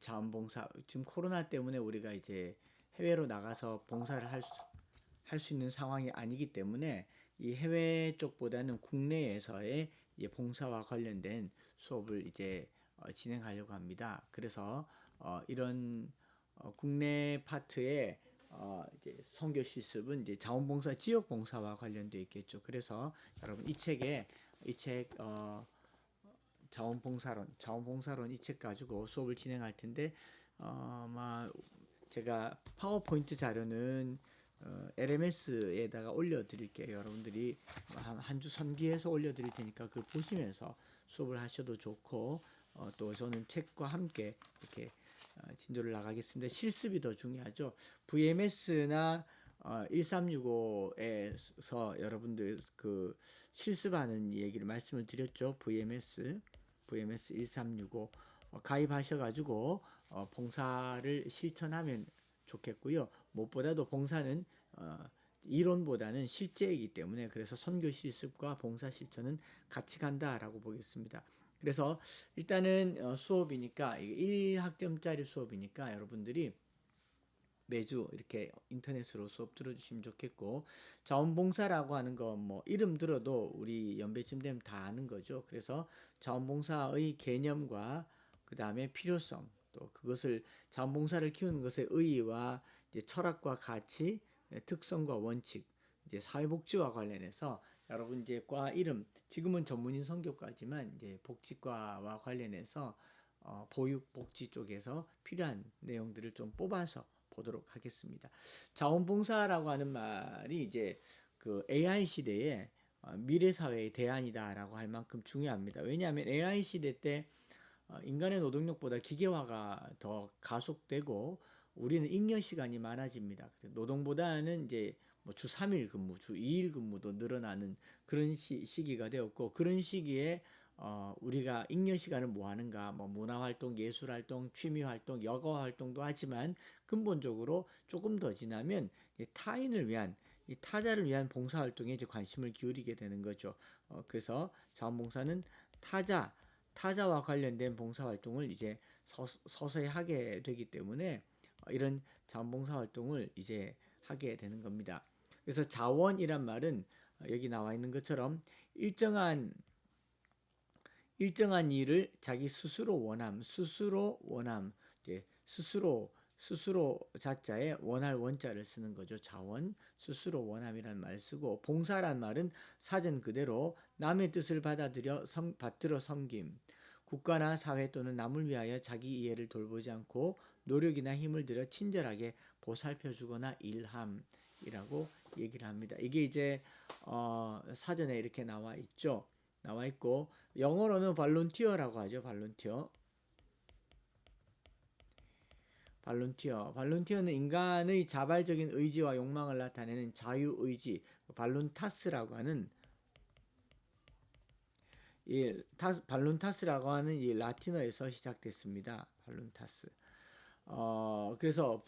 자원봉사, 지금 코로나 때문에 우리가 이제 해외로 나가서 봉사를 할 수 있는 상황이 아니기 때문에 이 해외 쪽보다는 국내에서의 이제 봉사와 관련된 수업을 이제 진행하려고 합니다. 그래서 이런 국내 파트의 이제 선교 실습은 이제 자원봉사, 지역봉사와 관련되어 있겠죠. 그래서 여러분 이 책 자원봉사론 이 책 가지고 수업을 진행할 텐데 아마 제가 파워포인트 자료는 LMS에다가 올려드릴게요. 여러분들이 한 주 선기해서 올려드릴 테니까 그걸 보시면서 수업을 하셔도 좋고 또 저는 책과 함께 이렇게 진도를 나가겠습니다. 실습이 더 중요하죠. VMS나 1365에서 여러분들 그 실습하는 얘기를 말씀을 드렸죠. VMS 1365 가입하셔가지고 봉사를 실천하면 좋겠고요. 무엇보다도 봉사는 이론보다는 실제이기 때문에 그래서 선교 실습과 봉사 실천은 같이 간다라고 보겠습니다. 그래서 일단은 수업이니까 1학점짜리 수업이니까 여러분들이 매주 이렇게 인터넷으로 수업 들어주시면 좋겠고 자원봉사라고 하는 거 뭐 이름 들어도 우리 연배쯤 되면 다 아는 거죠. 그래서 자원봉사의 개념과 그 다음에 필요성 또 그것을 자원봉사를 키우는 것의 의의와 이제 철학과 가치, 특성과 원칙, 이제 사회복지와 관련해서 여러분 이제 과 이름 지금은 전문인 선교과지만 이제 복지과와 관련해서 보육복지 쪽에서 필요한 내용들을 좀 뽑아서 보도록 하겠습니다. 자원봉사라고 하는 말이 이제 그 AI 시대에 미래 사회의 대안이다라고 할 만큼 중요합니다. 왜냐하면 AI 시대 때 인간의 노동력보다 기계화가 더 가속되고 우리는 잉여 시간이 많아집니다. 노동보다는 이제 뭐 주 3일 근무, 주 2일 근무도 늘어나는 그런 시기가 되었고 그런 시기에 우리가 잉여 시간을 뭐 하는가, 뭐 문화활동, 예술활동, 취미활동, 여가활동도 하지만 근본적으로 조금 더 지나면 타인을 위한 이 타자를 위한 봉사활동에 이제 관심을 기울이게 되는 거죠. 그래서 자원봉사는 타자와 관련된 봉사활동을 이제 서서히 하게 되기 때문에 이런 자원봉사활동을 이제 하게 되는 겁니다. 그래서 자원이란 말은 여기 나와 있는 것처럼 일정한 일을 자기 스스로 원함, 이제 스스로 자자에 원할 원자를 쓰는 거죠. 자원, 스스로 원함이라는 말을 쓰고 봉사란 말은 사전 그대로 남의 뜻을 받들어 섬김, 국가나 사회 또는 남을 위하여 자기 이해를 돌보지 않고 노력이나 힘을 들여 친절하게 보살펴 주거나 일함이라고 얘기를 합니다. 이게 이제 사전에 이렇게 나와 있죠. 나와 있고 영어로는 발론티어라고 하죠. 발론티어는 인간의 자발적인 의지와 욕망을 나타내는 자유의지, 발론타스라고 하는 발론타스라고 하는 이 라틴어에서 시작됐습니다. 발론타스. 그래서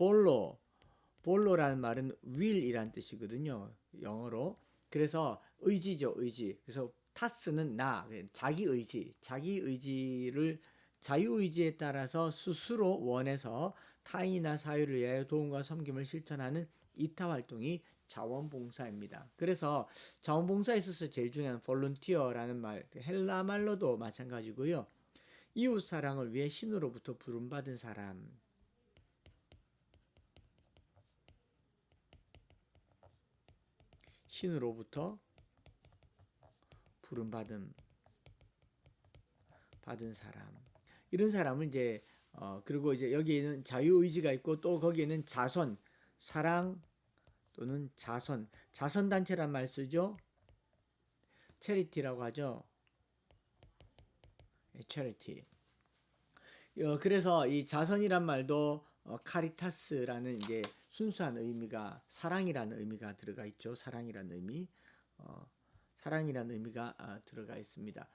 볼로라는 말은 will이란 뜻이거든요. 영어로. 그래서 의지죠, 의지. 그래서 타스는 자기 의지를 자유의지에 따라서 스스로 원해서 타인이나 사회를 위하여 도움과 섬김을 실천하는 이타 활동이 자원봉사입니다. 그래서 자원봉사에 있어서 제일 중요한 volunteer라는 말, 헬라 말로도 마찬가지고요. 이웃 사랑을 위해 신으로부터 부름받은 사람. 신으로부터 부름받은 사람. 이런 사람은 이제 그리고 이제 여기에는 자유의지가 있고 또 거기에는 사랑 또는 자선 단체란 말 쓰죠. 체리티라고 하죠. 체리티. 그래서 이 자선이란 말도 카리타스라는 이제 순수한 의미가 사랑이라는 의미가 들어가 있죠. 사랑이라는 의미가 들어가 있습니다.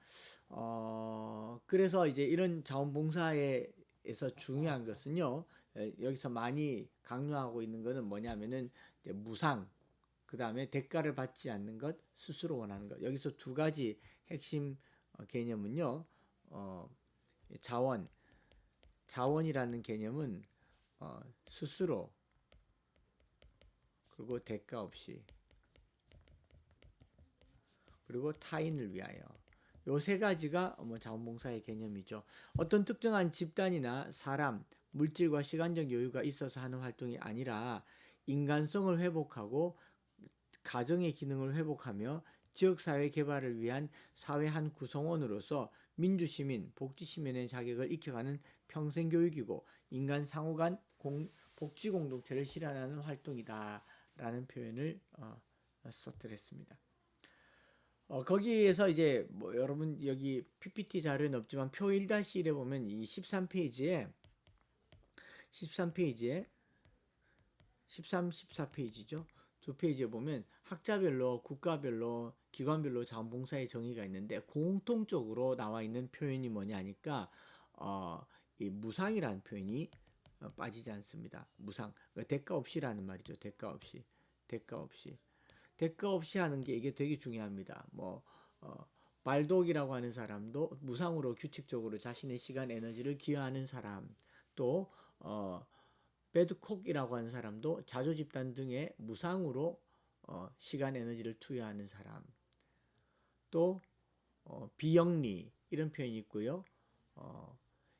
그래서 이제 이런 자원봉사에서 중요한 것은요. 여기서 많이 강조하고 있는 것은 뭐냐면은 무상, 그 다음에 대가를 받지 않는 것, 스스로 원하는 것. 여기서 두 가지 핵심 개념은요. 자원이라는 개념은 스스로 그리고 대가 없이 그리고 타인을 위하여 요 세 가지가 자원봉사의 개념이죠. 어떤 특정한 집단이나 사람, 물질과 시간적 여유가 있어서 하는 활동이 아니라 인간성을 회복하고 가정의 기능을 회복하며 지역사회 개발을 위한 사회 한 구성원으로서 민주시민, 복지시민의 자격을 익혀가는 평생교육이고 인간 상호 간 복지 공동체를 실현하는 활동이다 라는 표현을 써드렸습니다. 거기에서 이제 여러분 여기 PPT 자료는 없지만 표 1-1에 보면 이 13페이지에 13, 14페이지죠. 두 페이지에 보면 학자별로, 국가별로, 기관별로 자원봉사의 정의가 있는데 공통적으로 나와 있는 표현이 뭐냐 하니까 이 무상이라는 표현이 빠지지 않습니다. 무상, 그러니까 대가 없이라는 말이죠. 대가 없이 하는 게 이게 되게 중요합니다. 발독이라고 하는 사람도 무상으로 규칙적으로 자신의 시간, 에너지를 기여하는 사람, 또 배드콕이라고 하는 사람도 자조 집단 등에 무상으로 시간, 에너지를 투여하는 사람, 또 비영리 이런 표현이 있고요.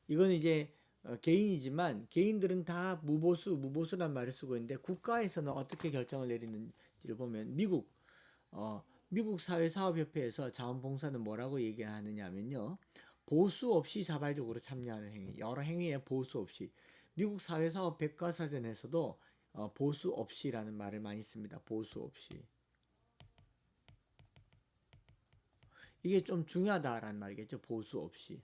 이건 이제 개인이지만 개인들은 다 무보수란 말을 쓰고 있는데 국가에서는 어떻게 결정을 내리는지를 보면 미국 사회사업협회에서 자원봉사는 뭐라고 얘기하느냐면요. 보수 없이 자발적으로 참여하는 행위, 여러 행위에 보수 없이. 미국 사회사업 백과사전에서도 보수 없이라는 말을 많이 씁니다. 보수 없이. 이게 좀 중요하다라는 말이겠죠. 보수 없이.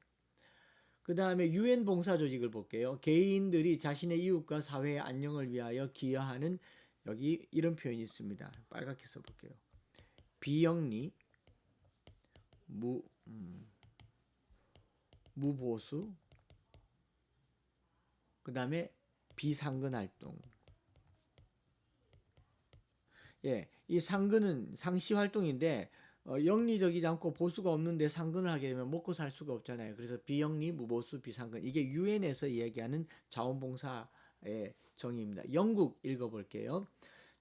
그 다음에 유엔 봉사 조직을 볼게요. 개인들이 자신의 이웃과 사회의 안녕을 위하여 기여하는, 여기 이런 표현이 있습니다. 빨갛게 써볼게요. 비영리, 무보수, 그 다음에 비상근 활동. 이 상근은 상시 활동인데 영리적이지 않고 보수가 없는데 상근을 하게 되면 먹고 살 수가 없잖아요. 그래서 비영리, 무보수, 비상근, 이게 유엔에서 이야기하는 자원봉사의 정의입니다. 영국 읽어볼게요.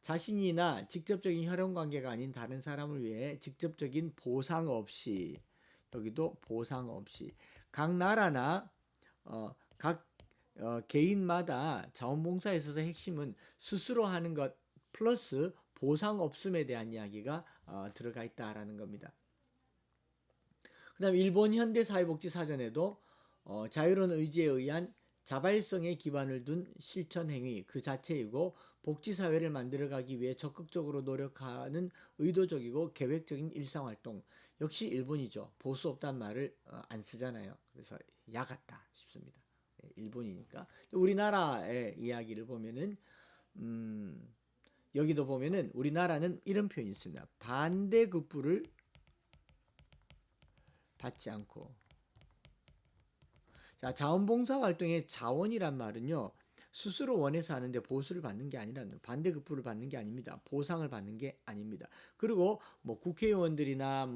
자신이나 직접적인 혈연관계가 아닌 다른 사람을 위해 직접적인 보상 없이, 여기도 보상 없이, 각 나라나 각 개인마다 자원봉사에 있어서 핵심은 스스로 하는 것 플러스 보상 없음에 대한 이야기가 들어가 있다라는 겁니다. 그 다음 일본 현대사회복지사전에도 자유로운 의지에 의한 자발성에 기반을 둔 실천 행위 그 자체이고 복지사회를 만들어가기 위해 적극적으로 노력하는 의도적이고 계획적인 일상활동. 역시 일본이죠. 보수 없다는 말을 안 쓰잖아요. 그래서 야 같다 싶습니다. 일본이니까. 우리나라의 이야기를 보면은 여기도 보면은 우리나라는 이런 표현이 있습니다. 반대급부를 받지 않고. 자, 자원봉사 활동의 자원이란 말은요. 스스로 원해서 하는데 보수를 받는 게 아니라는, 반대급부를 받는 게 아닙니다. 보상을 받는 게 아닙니다. 그리고 국회의원들이나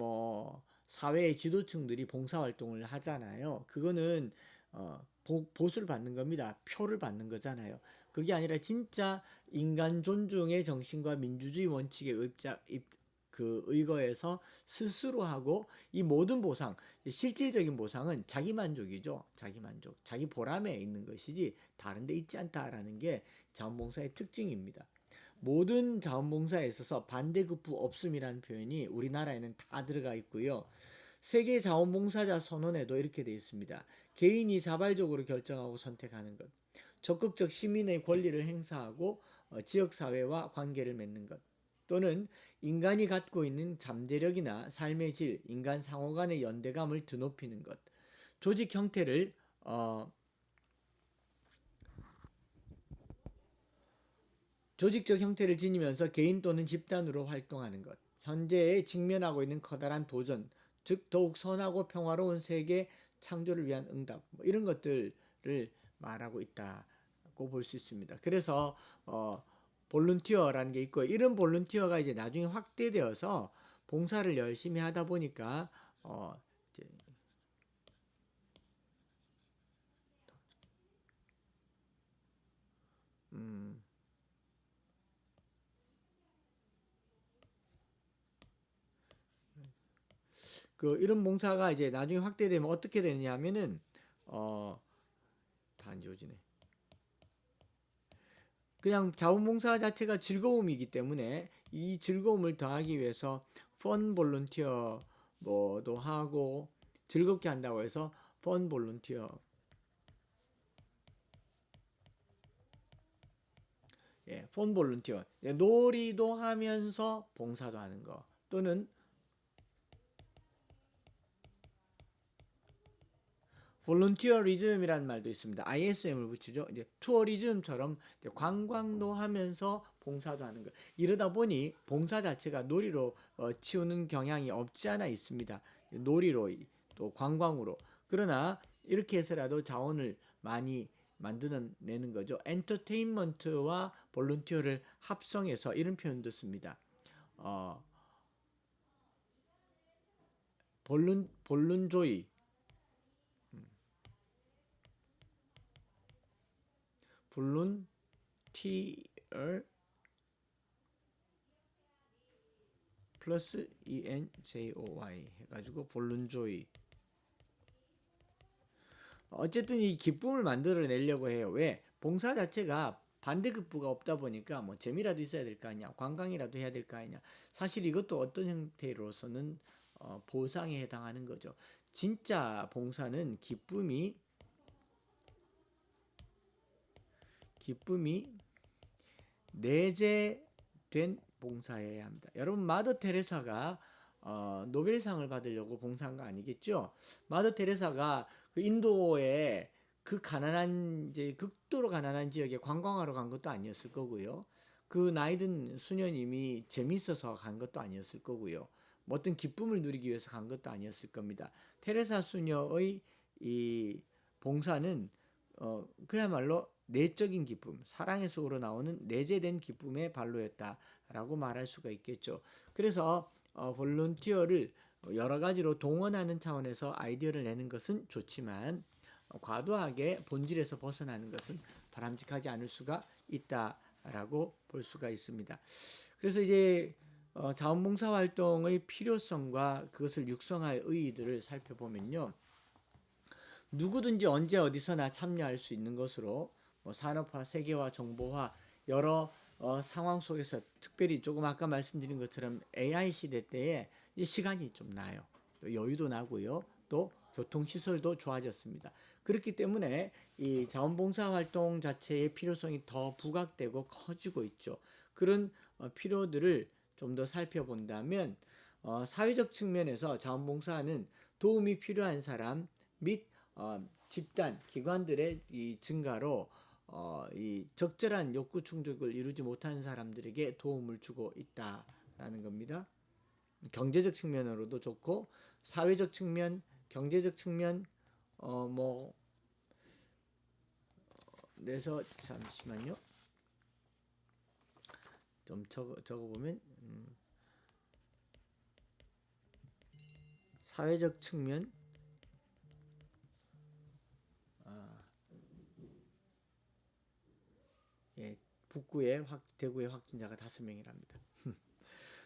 사회의 지도층들이 봉사활동을 하잖아요. 그거는 보수를 받는 겁니다. 표를 받는 거잖아요. 그게 아니라 진짜 인간 존중의 정신과 민주주의 원칙에 의거해서 스스로 하고, 이 모든 보상, 실질적인 보상은 자기 만족이죠. 자기 만족, 자기 보람에 있는 것이지 다른 데 있지 않다라는 게 자원봉사의 특징입니다. 모든 자원봉사에 있어서 반대급부 없음이라는 표현이 우리나라에는 다 들어가 있고요. 세계 자원봉사자 선언에도 이렇게 되어 있습니다. 개인이 자발적으로 결정하고 선택하는 것, 적극적 시민의 권리를 행사하고 지역사회와 관계를 맺는 것, 또는 인간이 갖고 있는 잠재력이나 삶의 질, 인간 상호 간의 연대감을 드높이는 것, 조직 형태를 조직적 형태를 지니면서 개인 또는 집단으로 활동하는 것, 현재에 직면하고 있는 커다란 도전, 즉 더욱 선하고 평화로운 세계 창조를 위한 응답, 이런 것들을 말하고 있다고 볼 수 있습니다. 그래서 볼런티어라는 게 있고, 이런 볼런티어가 이제 나중에 확대되어서 봉사를 열심히 하다 보니까 이제 이런 봉사가 이제 나중에 확대되면 어떻게 되느냐 하면은 다 안 지워지네. 그냥 자원봉사 자체가 즐거움이기 때문에 이 즐거움을 더하기 위해서 펀 볼런티어 뭐도 하고 즐겁게 한다고 해서 펀 볼런티어 펀 볼런티어 놀이도 하면서 봉사도 하는 거 또는 볼런티어리즘이라는 말도 있습니다. ISM을 붙이죠. 이제 투어리즘처럼 이제 관광도 하면서 봉사도 하는 거. 이러다 보니 봉사 자체가 놀이로 치우는 경향이 없지 않아 있습니다. 놀이로 또 관광으로. 그러나 이렇게 해서라도 자원을 많이 만들어내는 거죠. 엔터테인먼트와 볼런티어를 합성해서 이런 표현도 씁니다. 어, 볼룬조이 볼룬티얼 플러스 ENJOY 해가지고 볼룬조이. 어쨌든 이 기쁨을 만들어내려고 해요. 왜? 봉사 자체가 반대급부가 없다 보니까 뭐 재미라도 있어야 될 거 아니야. 관광이라도 해야 될 거 아니냐. 사실 이것도 어떤 형태로서는 보상에 해당하는 거죠. 진짜 봉사는 기쁨이 내재된 봉사여야 합니다. 여러분 마더 테레사가 노벨상을 받으려고 봉사한 거 아니겠죠? 마더 테레사가 그 인도의 그 가난한 이제 극도로 가난한 지역에 관광하러 간 것도 아니었을 거고요. 그 나이든 수녀님이 재밌어서 간 것도 아니었을 거고요. 뭐 어떤 기쁨을 누리기 위해서 간 것도 아니었을 겁니다. 테레사 수녀의 이 봉사는 그야말로 내적인 기쁨, 사랑에서 우러나오는 내재된 기쁨의 발로였다라고 말할 수가 있겠죠. 그래서 볼런티어를 여러 가지로 동원하는 차원에서 아이디어를 내는 것은 좋지만 과도하게 본질에서 벗어나는 것은 바람직하지 않을 수가 있다라고 볼 수가 있습니다. 그래서 이제 자원봉사 활동의 필요성과 그것을 육성할 의의들을 살펴보면요. 누구든지 언제 어디서나 참여할 수 있는 것으로 뭐 산업화, 세계화, 정보화 여러 상황 속에서 특별히 조금 아까 말씀드린 것처럼 AI 시대 때에 시간이 좀 나요. 또 여유도 나고요. 또 교통시설도 좋아졌습니다. 그렇기 때문에 이 자원봉사 활동 자체의 필요성이 더 부각되고 커지고 있죠. 그런 필요들을 좀 더 살펴본다면 사회적 측면에서 자원봉사는 도움이 필요한 사람 및 집단, 기관들의 이 증가로 이 적절한 욕구 충족을 이루지 못하는 사람들에게 도움을 주고 있다라는 겁니다. 경제적 측면으로도 좋고 사회적 측면, 경제적 측면 뭐 내서 잠시만요. 좀 적어보면 사회적 측면 북구에 대구에 확진자가 5명이랍니다.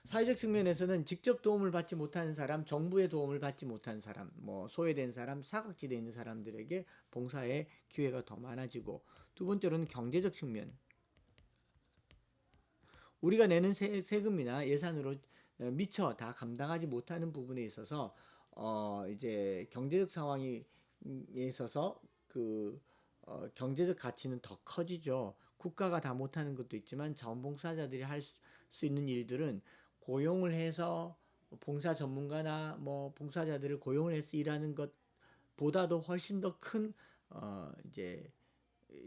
사회적 측면에서는 직접 도움을 받지 못하는 사람, 정부의 도움을 받지 못한 사람, 뭐 소외된 사람, 사각지대에 있는 사람들에게 봉사의 기회가 더 많아지고 두 번째로는 경제적 측면. 우리가 내는 세금이나 예산으로 미처 다 감당하지 못하는 부분에 있어서 이제 경제적 상황이 있어서 경제적 가치는 더 커지죠. 국가가 다 못하는 것도 있지만 자원봉사자들이 할 수 있는 일들은 고용을 해서 봉사 전문가나 뭐 봉사자들을 고용을 해서 일하는 것보다도 훨씬 더 큰 이제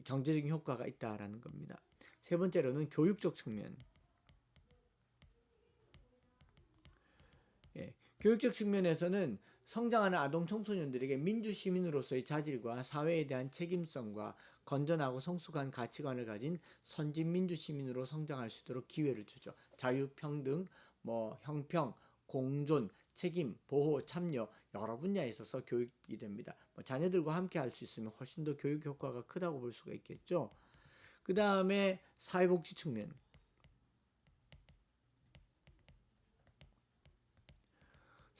경제적인 효과가 있다라는 겁니다. 세 번째로는 교육적 측면. 교육적 측면에서는 성장하는 아동 청소년들에게 민주 시민으로서의 자질과 사회에 대한 책임성과 건전하고 성숙한 가치관을 가진 선진 민주 시민으로 성장할 수 있도록 기회를 주죠. 자유, 평등, 뭐 형평, 공존, 책임, 보호, 참여 여러 분야에 있어서 교육이 됩니다. 뭐 자녀들과 함께 할 수 있으면 훨씬 더 교육 효과가 크다고 볼 수가 있겠죠. 그 다음에 사회복지 측면.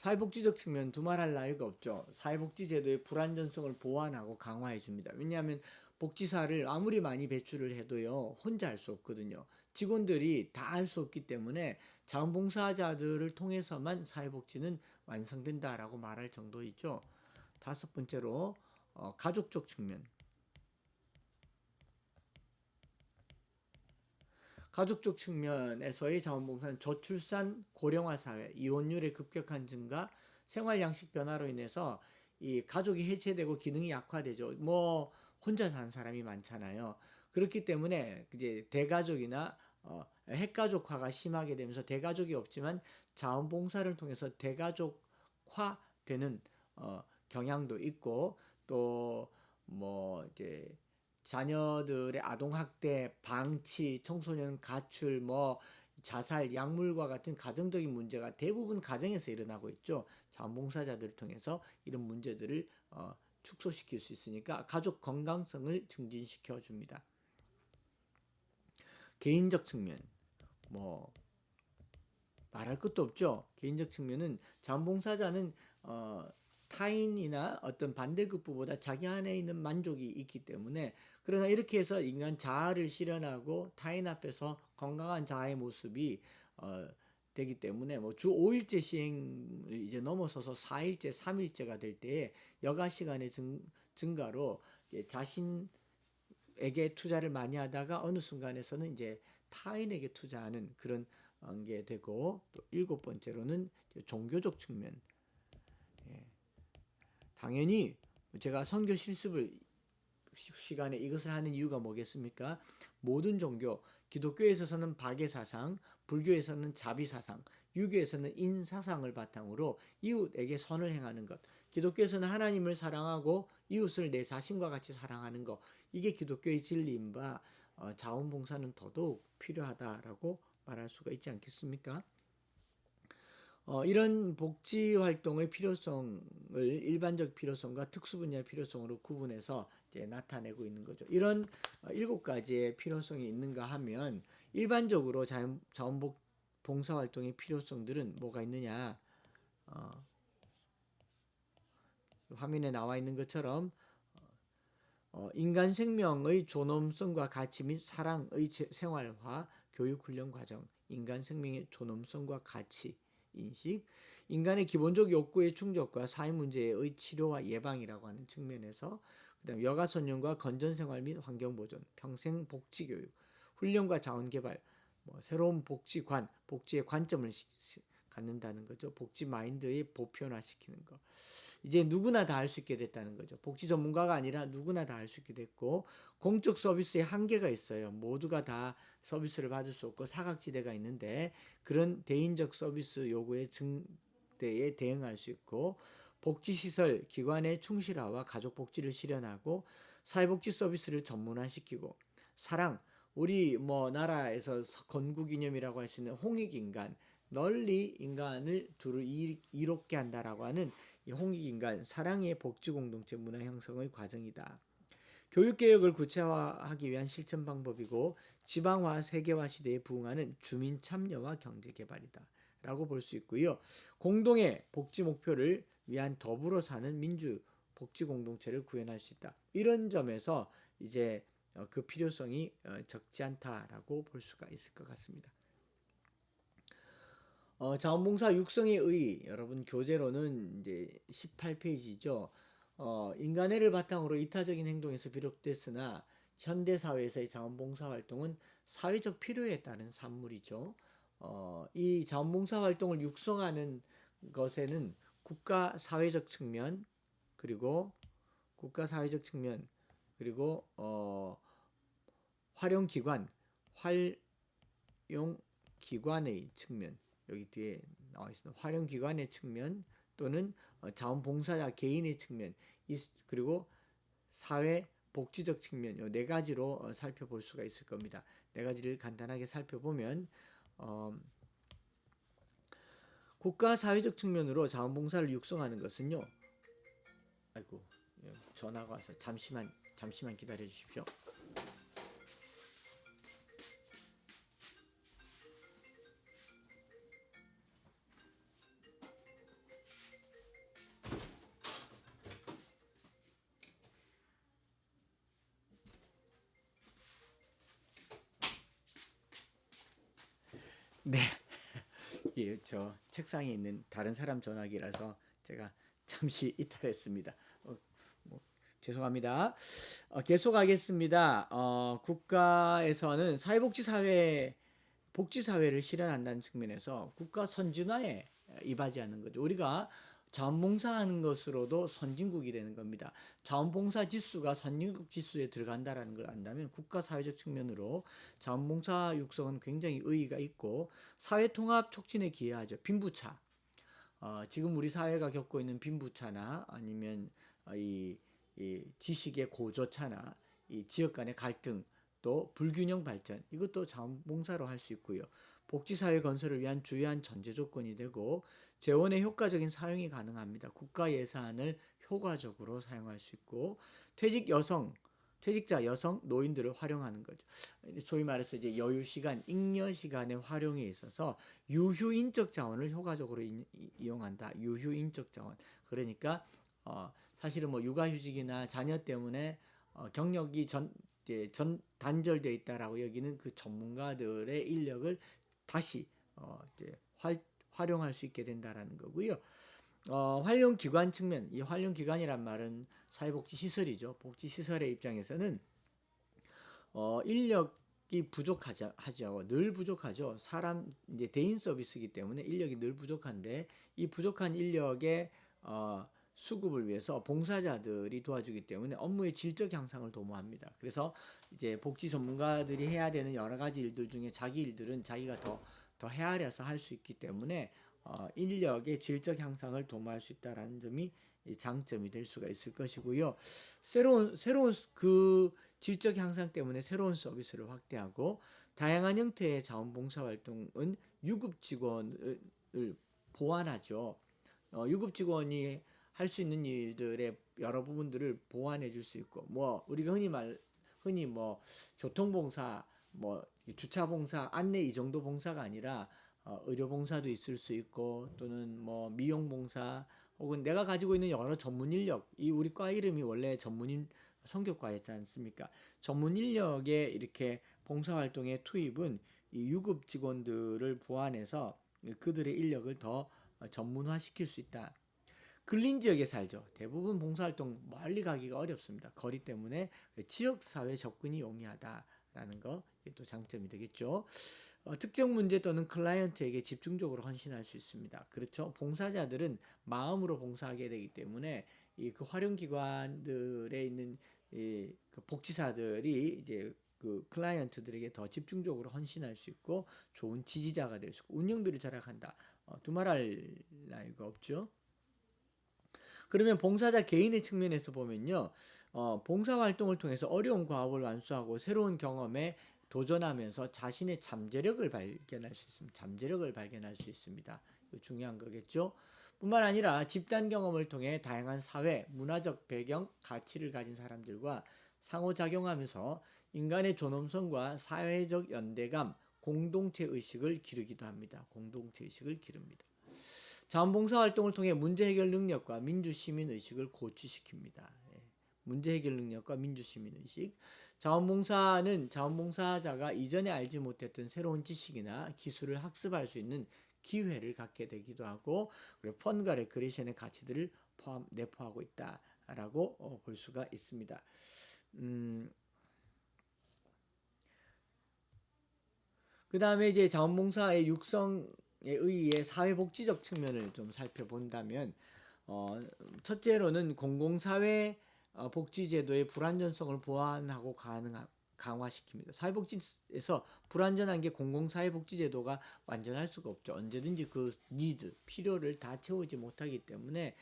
사회복지적 측면 두말할 나위가 없죠. 사회복지제도의 불안전성을 보완하고 강화해 줍니다. 왜냐하면 복지사를 아무리 많이 배출을 해도요, 혼자 할 수 없거든요. 직원들이 다 할 수 없기 때문에 자원봉사자들을 통해서만 사회복지는 완성된다라고 말할 정도이죠. 다섯 번째로 가족적 측면. 가족적 측면에서의 자원봉사는 저출산 고령화 사회, 이혼율의 급격한 증가, 생활 양식 변화로 인해서 이 가족이 해체되고 기능이 약화되죠. 뭐 혼자 사는 사람이 많잖아요. 그렇기 때문에 이제 대가족이나 핵가족화가 심하게 되면서 대가족이 없지만 자원봉사를 통해서 대가족화되는 경향도 있고, 또 뭐 이제 자녀들의 아동학대, 방치, 청소년 가출, 뭐 자살, 약물과 같은 가정적인 문제가 대부분 가정에서 일어나고 있죠. 자원봉사자들을 통해서 이런 문제들을 축소시킬 수 있으니까 가족 건강성을 증진시켜 줍니다. 개인적 측면, 뭐 말할 것도 없죠. 개인적 측면은 자원봉사자는 타인이나 어떤 반대급부보다 자기 안에 있는 만족이 있기 때문에, 그러나 이렇게 해서 인간 자아를 실현하고 타인 앞에서 건강한 자아의 모습이 되기 때문에 뭐 주 5일제 시행을 이제 넘어서서 4일제, 3일제가 될 때에 여가 시간의 증가로 자신에게 투자를 많이 하다가 어느 순간에서는 이제 타인에게 투자하는 그런 게 되고, 또 일곱 번째로는 종교적 측면. 당연히 제가 선교 실습을 시간에 이것을 하는 이유가 뭐겠습니까? 모든 종교, 기독교에서는 박애사상, 불교에서는 자비사상, 유교에서는 인사상을 바탕으로 이웃에게 선을 행하는 것, 기독교에서는 하나님을 사랑하고 이웃을 내 자신과 같이 사랑하는 것, 이게 기독교의 진리인 바 자원봉사는 더더욱 필요하다라고 말할 수가 있지 않겠습니까? 이런 복지 활동의 필요성을 일반적 필요성과 특수 분야의 필요성으로 구분해서 이제 나타내고 있는 거죠. 이런 7가지의 필요성이 있는가 하면, 일반적으로 자원복 봉사 활동의 필요성들은 뭐가 있느냐? 화면에 나와 있는 것처럼 인간 생명의 존엄성과 가치 및 사랑의 생활화, 교육 훈련 과정, 인간 생명의 존엄성과 가치 인식, 인간의 기본적 욕구의 충족과 사회 문제의 치료와 예방이라고 하는 측면에서, 그다음 여가 선용과 건전 생활 및 환경 보존, 평생 복지 교육, 훈련과 자원 개발, 뭐 새로운 복지관, 복지의 관점을 갖는다는 거죠. 복지 마인드의 보편화시키는 거. 이제 누구나 다 할 수 있게 됐다는 거죠. 복지 전문가가 아니라 누구나 다 할 수 있게 됐고, 공적 서비스에 한계가 있어요. 모두가 다 서비스를 받을 수 없고 사각지대가 있는데, 그런 대인적 서비스 요구의 증대에 대응할 수 있고, 복지시설 기관의 충실화와 가족복지를 실현하고, 사회복지 서비스를 전문화시키고, 사랑, 우리 뭐 나라에서 건국이념이라고 할 수 있는 홍익인간, 널리 인간을 두루 이롭게 한다라고 하는 이 홍익인간, 사랑의 복지공동체 문화 형성의 과정이다. 교육개혁을 구체화하기 위한 실천 방법이고, 지방화, 세계화 시대에 부응하는 주민 참여와 경제개발이다 라고 볼 수 있고요. 공동의 복지 목표를 위한 더불어 사는 민주 복지공동체를 구현할 수 있다. 이런 점에서 이제 그 필요성이 적지 않다라고 볼 수가 있을 것 같습니다. 자원봉사 육성의 의, 여러분 교재로는 이제 18페이지죠. 인간애를 바탕으로 이타적인 행동에서 비롯됐으나 현대 사회에서의 자원봉사 활동은 사회적 필요에 따른 산물이죠. 이 자원봉사 활동을 육성하는 것에는 국가 사회적 측면, 그리고 활용기관의 측면, 여기 뒤에 나와 있습니다. 활용기관의 측면, 또는 자원봉사자 개인의 측면, 그리고 사회 복지적 측면, 이 네 가지로 살펴볼 수가 있을 겁니다. 네 가지를 간단하게 살펴보면, 국가 사회적 측면으로 자원봉사를 육성하는 것은요. 아이고, 전화가 와서 잠시만 기다려 주십시오. 네. 예, 저 책상에 있는 다른 사람 전화기라서 제가 잠시 이탈했습니다. 뭐, 죄송합니다. 계속하겠습니다. 국가에서는 사회복지사회 복지사회를 실현한다는 측면에서 국가 선진화에 이바지하는 거죠. 우리가 자원봉사하는 것으로도 선진국이 되는 겁니다. 자원봉사 지수가 선진국 지수에 들어간다라는 걸 안다면 국가 사회적 측면으로 자원봉사 육성은 굉장히 의의가 있고 사회통합 촉진에 기여하죠. 빈부차. 지금 우리 사회가 겪고 있는 빈부차나 아니면 이 지식의 고조차나 이 지역 간의 갈등 또 불균형 발전 이것도 자원봉사로 할 수 있고요. 복지사회 건설을 위한 주요한 전제 조건이 되고 재원의 효과적인 사용이 가능합니다. 국가 예산을 효과적으로 사용할 수 있고 퇴직자 여성 노인들을 활용하는 거죠. 소위 말해서 이제 여유 시간, 잉여 시간의 활용에 있어서 유휴인적 자원을 효과적으로 이용한다. 유휴인적 자원. 그러니까 사실은 뭐 육아휴직이나 자녀 때문에 경력이 단절되어 있다라고 여기는 그 전문가들의 인력을 다시 이제 활용할 수 있게 된다라는 거고요. 활용 기관 측면, 이 활용 기관이란 말은 사회복지 시설이죠. 복지 시설의 입장에서는 인력이 부족하죠. 늘 부족하죠. 사람 이제 대인 서비스이기 때문에 인력이 늘 부족한데 이 부족한 인력의 수급을 위해서 봉사자들이 도와주기 때문에 업무의 질적 향상을 도모합니다. 그래서 이제 복지 전문가들이 해야 되는 여러 가지 일들 중에 자기 일들은 자기가 더 헤아려서 할 수 있기 때문에 인력의 질적 향상을 도모할 수 있다라는 점이 장점이 될 수가 있을 것이고요. 새로운 그 질적 향상 때문에 새로운 서비스를 확대하고 다양한 형태의 자원봉사 활동은 유급 직원을 보완하죠. 유급 직원이 할 수 있는 일들의 여러 부분들을 보완해 줄 수 있고 뭐 우리가 흔히 뭐 교통봉사 뭐 주차봉사 안내 이 정도 봉사가 아니라 의료봉사도 있을 수 있고 또는 뭐 미용봉사 혹은 내가 가지고 있는 여러 전문 인력 이 우리 과 이름이 원래 전문인 성교과였지 않습니까? 전문 인력의 이렇게 봉사활동의 투입은 이 유급 직원들을 보완해서 그들의 인력을 더 전문화시킬 수 있다. 근린 지역에 살죠. 대부분 봉사활동 멀리 가기가 어렵습니다. 거리 때문에 지역사회 접근이 용이하다라는 거 또 장점이 되겠죠. 특정 문제 또는 클라이언트에게 집중적으로 헌신할 수 있습니다. 그렇죠. 봉사자들은 마음으로 봉사하게 되기 때문에 그 활용기관들에 있는 그 복지사들이 이제 그 클라이언트들에게 더 집중적으로 헌신할 수 있고 좋은 지지자가 될 수 있고 운영비를 절약한다. 두말할 나위가 없죠. 그러면 봉사자 개인의 측면에서 보면요. 봉사활동을 통해서 어려운 과업을 완수하고 새로운 경험에 도전하면서 자신의 잠재력을 발견할 수 있습니다. 잠재력을 발견할 수 있습니다. 이거 중요한 거겠죠. 뿐만 아니라 집단 경험을 통해 다양한 사회, 문화적 배경, 가치를 가진 사람들과 상호작용하면서 인간의 존엄성과 사회적 연대감, 공동체 의식을 기르기도 합니다. 공동체 의식을 기릅니다. 자원봉사 활동을 통해 문제 해결 능력과 민주시민 의식을 고취시킵니다. 문제 해결 능력과 민주시민 의식. 자원봉사는 자원봉사자가 이전에 알지 못했던 새로운 지식이나 기술을 학습할 수 있는 기회를 갖게 되기도 하고 그리고 펀과 레크레이션의 가치들을 내포하고 있다라고 볼 수가 있습니다. 그 다음에 이제 자원봉사의 육성에 의해 사회복지적 측면을 좀 살펴본다면 첫째로는 공공사회 복지제도의 불안전성을 보완하고 강화시킵니다. 사회복지에서 불안전한 게 공공사회복지제도가 완전할 수가 없죠. 언제든지 그 필요를 다 채우지 못하기 때문에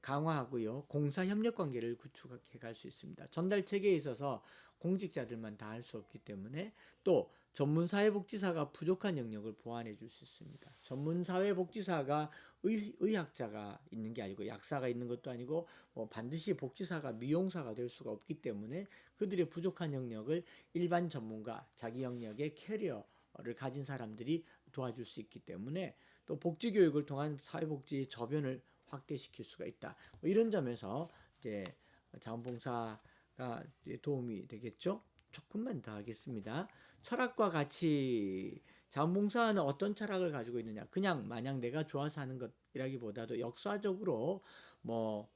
강화하고요. 공사 협력 관계를 구축해 갈 수 있습니다. 전달 체계에 있어서 공직자들만 다 할 수 없기 때문에 또 전문 사회복지사가 부족한 영역을 보완해 줄 수 있습니다. 전문 사회복지사가 의학자가 있는 게 아니고 약사가 있는 것도 아니고 반드시 복지사가 미용사가 될 수가 없기 때문에 그들의 부족한 영역을 일반 전문가, 자기 영역의 캐리어를 가진 사람들이 도와줄 수 있기 때문에 또 복지교육을 통한 사회복지 저변을 확대시킬 수가 있다. 이런 점에서 이제 자원봉사가 도움이 되겠죠. 조금만 더 하겠습니다. 철학과 가치. 자원봉사는 어떤 철학을 가지고 있느냐? 그냥 마냥 내가 좋아서 하는 것이라기보다도 역사적으로 뭐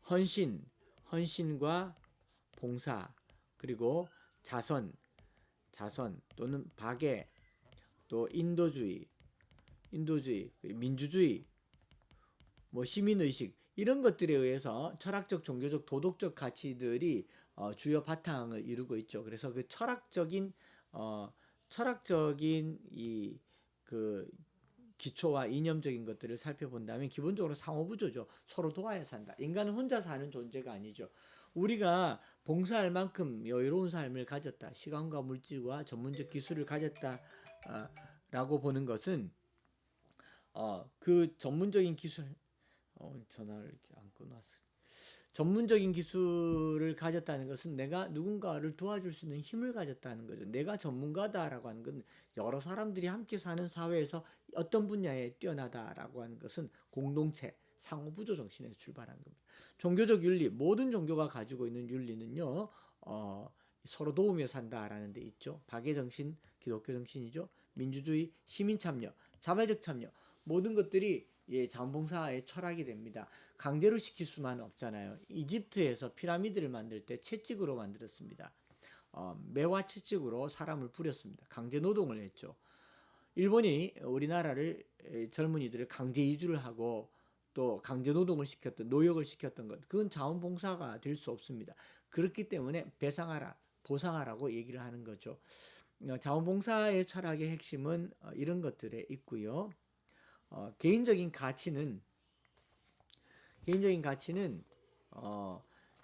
헌신, 헌신과 봉사, 그리고 자선, 자선 또는 박애, 또 인도주의, 민주주의, 뭐 시민의식 이런 것들에 의해서 철학적, 종교적, 도덕적 가치들이 주요 바탕을 이루고 있죠. 그래서 그 철학적인 이 그 기초와 이념적인 것들을 살펴본다면 기본적으로 상호부조죠. 서로 도와야 산다. 인간은 혼자 사는 존재가 아니죠. 우리가 봉사할 만큼 여유로운 삶을 가졌다. 시간과 물질과 전문적 기술을 가졌다라고 보는 것은 그 전문적인 기술 전화를 이렇게 안 끊어놨어. 전문적인 기술을 가졌다는 것은 내가 누군가를 도와줄 수 있는 힘을 가졌다는 거죠. 내가 전문가다라고 하는 건 여러 사람들이 함께 사는 사회에서 어떤 분야에 뛰어나다라고 하는 것은 공동체, 상호부조 정신에서 출발하는 겁니다. 종교적 윤리, 모든 종교가 가지고 있는 윤리는요, 서로 도우며 산다라는 데 있죠. 박애 정신, 기독교 정신이죠. 민주주의, 시민 참여, 자발적 참여, 모든 것들이 자원봉사의 철학이 됩니다. 강제로 시킬 수만 없잖아요. 이집트에서 피라미드를 만들 때 채찍으로 만들었습니다. 매와 채찍으로 사람을 부렸습니다. 강제 노동을 했죠. 일본이 우리나라를 젊은이들을 강제 이주를 하고 또 강제 노동을 시켰던 노역을 시켰던 것 그건 자원봉사가 될 수 없습니다. 그렇기 때문에 배상하라, 보상하라고 얘기를 하는 거죠. 자원봉사의 철학의 핵심은 이런 것들에 있고요. 개인적인 가치는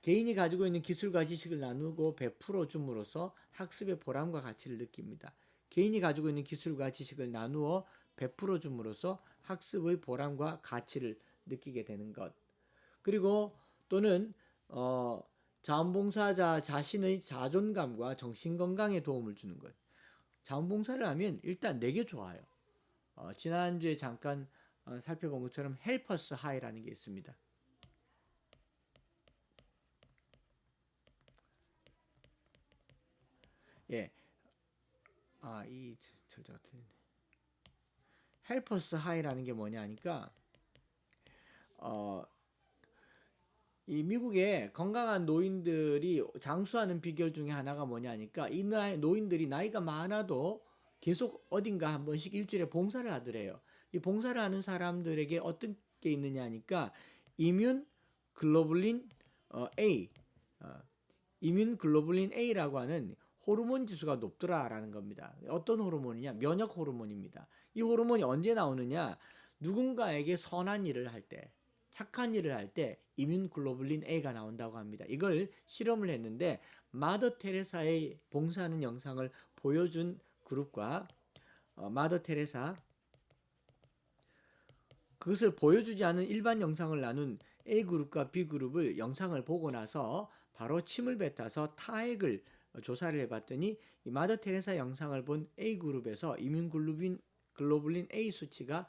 개인이 가지고 있는 기술과 지식을 나누고 베풀어 줌으로써 학습의 보람과 가치를 느낍니다. 개인이 가지고 있는 기술과 지식을 나누어 베풀어 줌으로써 학습의 보람과 가치를 느끼게 되는 것. 그리고 또는 자원봉사자 자신의 자존감과 정신건강에 도움을 주는 것. 자원봉사를 하면 일단 내게 좋아요. 지난주에 잠깐 살펴본 것처럼 헬퍼스 하이라는 게 있습니다. 예, 이 절자가 틀리네. 헬퍼스 하이라는 게 뭐냐 하니까 이 미국의 건강한 노인들이 장수하는 비결 중에 하나가 뭐냐 하니까 이 노인들이 나이가 많아도 계속 어딘가 한 번씩 일주일에 봉사를 하더래요. 이 봉사를 하는 사람들에게 어떤 게 있느냐 하니까 이뮨 글로불린 A, 이뮨 글로불린 A라고 하는 호르몬 지수가 높더라라는 겁니다. 어떤 호르몬이냐? 면역 호르몬입니다. 이 호르몬이 언제 나오느냐? 누군가에게 선한 일을 할 때, 착한 일을 할 때 이뮨 글로불린 A가 나온다고 합니다. 이걸 실험을 했는데 마더 테레사의 봉사하는 영상을 보여준 그룹과 마더 테레사 그것을 보여주지 않은 일반 영상을 나눈 A그룹과 B그룹을 영상을 보고 나서 바로 침을 뱉어서 타액을 조사를 해봤더니 이 마더 테레사 영상을 본 A그룹에서 이뮨 글로불린 A 수치가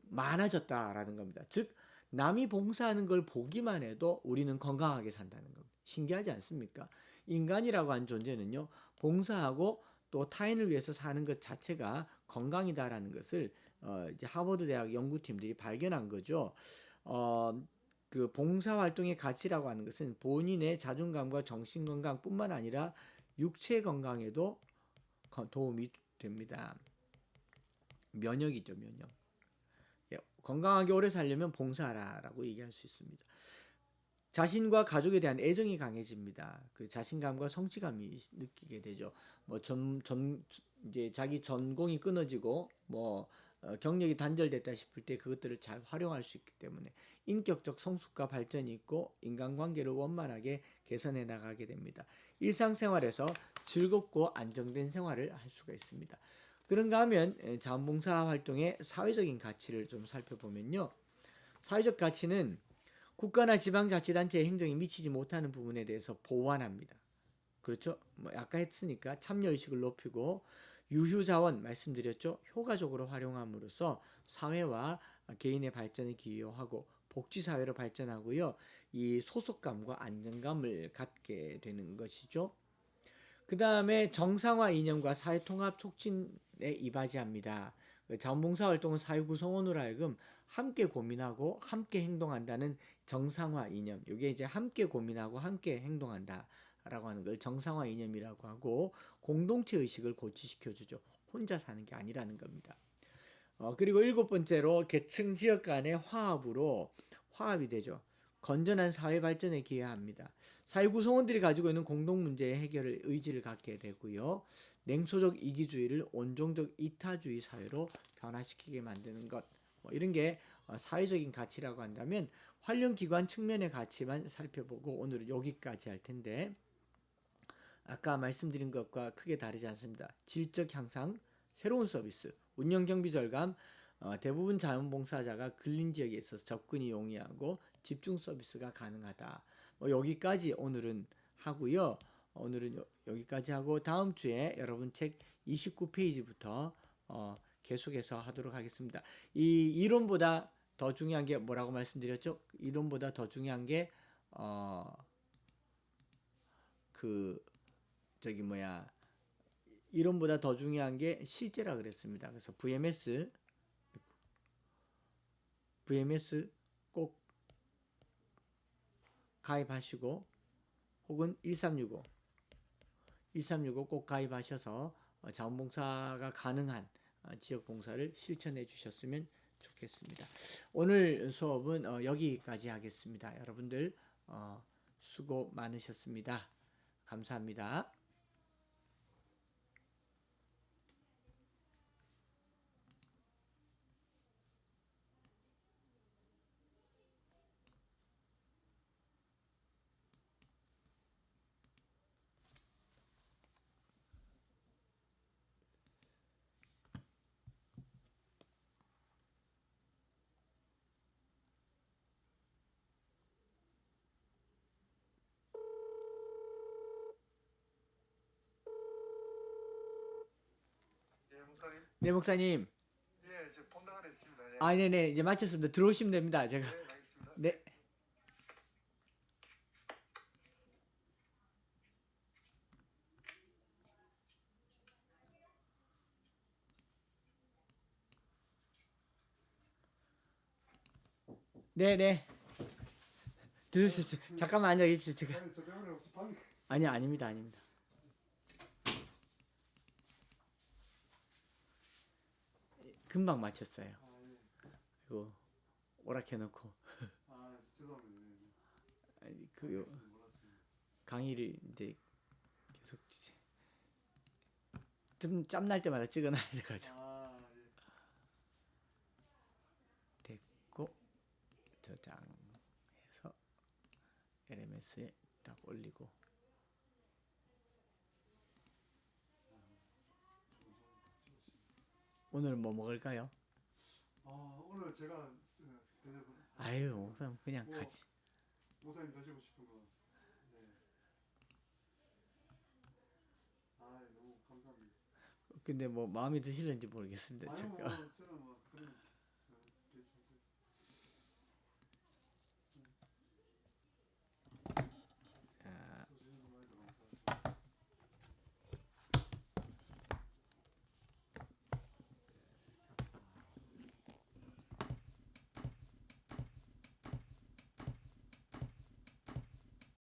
많아졌다라는 겁니다. 즉 남이 봉사하는 걸 보기만 해도 우리는 건강하게 산다는 겁니다. 신기하지 않습니까? 인간이라고 하는 존재는요. 봉사하고 또 타인을 위해서 사는 것 자체가 건강이다라는 것을 이제 하버드 대학 연구팀들이 발견한 거죠. 그 봉사활동의 가치라고 하는 것은 본인의 자존감과 정신건강뿐만 아니라 육체 건강에도 도움이 됩니다. 면역이죠, 면역. 건강하게 오래 살려면 봉사하라라고 얘기할 수 있습니다. 자신과 가족에 대한 애정이 강해집니다. 그 자신감과 성취감이 느끼게 되죠. 뭐 이제 자기 전공이 끊어지고 뭐 경력이 단절됐다 싶을 때 그것들을 잘 활용할 수 있기 때문에 인격적 성숙과 발전이 있고 인간관계를 원만하게 개선해 나가게 됩니다. 일상생활에서 즐겁고 안정된 생활을 할 수가 있습니다. 그런가 하면 자원봉사 활동의 사회적인 가치를 좀 살펴보면요. 사회적 가치는 국가나 지방자치단체의 행정이 미치지 못하는 부분에 대해서 보완합니다. 그렇죠? 뭐 아까 했으니까 참여의식을 높이고 유휴자원 말씀드렸죠? 효과적으로 활용함으로써 사회와 개인의 발전에 기여하고 복지사회로 발전하고요. 이 소속감과 안정감을 갖게 되는 것이죠. 그 다음에 정상화 이념과 사회통합 촉진에 이바지합니다. 자원봉사 활동은 사회 구성원으로 하여금 함께 고민하고 함께 행동한다는 정상화 이념. 이게 이제 함께 고민하고 함께 행동한다라고 하는 걸 정상화 이념이라고 하고 공동체 의식을 고취시켜주죠. 혼자 사는 게 아니라는 겁니다. 그리고 7번째로 계층 지역 간의 화합이 되죠. 건전한 사회 발전에 기여합니다. 사회 구성원들이 가지고 있는 공동 문제의 해결을 의지를 갖게 되고요. 냉소적 이기주의를 온종적 이타주의 사회로 변화시키게 만드는 것. 이런 게 사회적인 가치라고 한다면 활용기관 측면의 가치만 살펴보고 오늘은 여기까지 할 텐데 아까 말씀드린 것과 크게 다르지 않습니다. 질적 향상, 새로운 서비스, 운영 경비 절감, 대부분 자원봉사자가 근린 지역에 있어서 접근이 용이하고 집중 서비스가 가능하다. 여기까지 오늘은 하고요. 오늘은 여기까지 하고 다음 주에 여러분 책 29페이지부터 계속해서 하도록 하겠습니다. 이 이론보다 더 중요한 게 뭐라고 말씀드렸죠? 이론보다 더 중요한 게 이론보다 더 중요한 게 실제라 그랬습니다. 그래서 VMS 꼭 가입하시고 혹은 1365 꼭 가입하셔서 자원봉사가 가능한 지역봉사를 실천해 주셨으면 좋겠습니다. 오늘 수업은 여기까지 하겠습니다. 여러분들 수고 많으셨습니다. 감사합니다. 목사님? 네, 목사님. 예, 저 본당 안에 있습니다. 예. 네네. 이제 마쳤습니다. 들어오시면 됩니다. 제가. 네, 알겠습니다. 네. 네네. 들으셨죠? 잠깐만 앉아 계십시오. 제가. 저 병원에 혹시 방이 아닙니다. 금방 마쳤어요. 예. 이거 오락해놓고 죄송합니다. 그 몰랐습니다. 강의를 이제 계속 좀 짬날 때마다 찍어놔야 돼가지고 예. 됐고 저장해서 LMS에 딱 올리고 오늘 뭐 먹을까요? 오늘 제가 대접은 아유 목사님 그냥 뭐, 가지. 목사님 드시고 싶은 거. 네. 너무 감사합니다. 근데 뭐 마음에 드실는지 모르겠습니다. 아니요, 제가. 저는 뭐 그런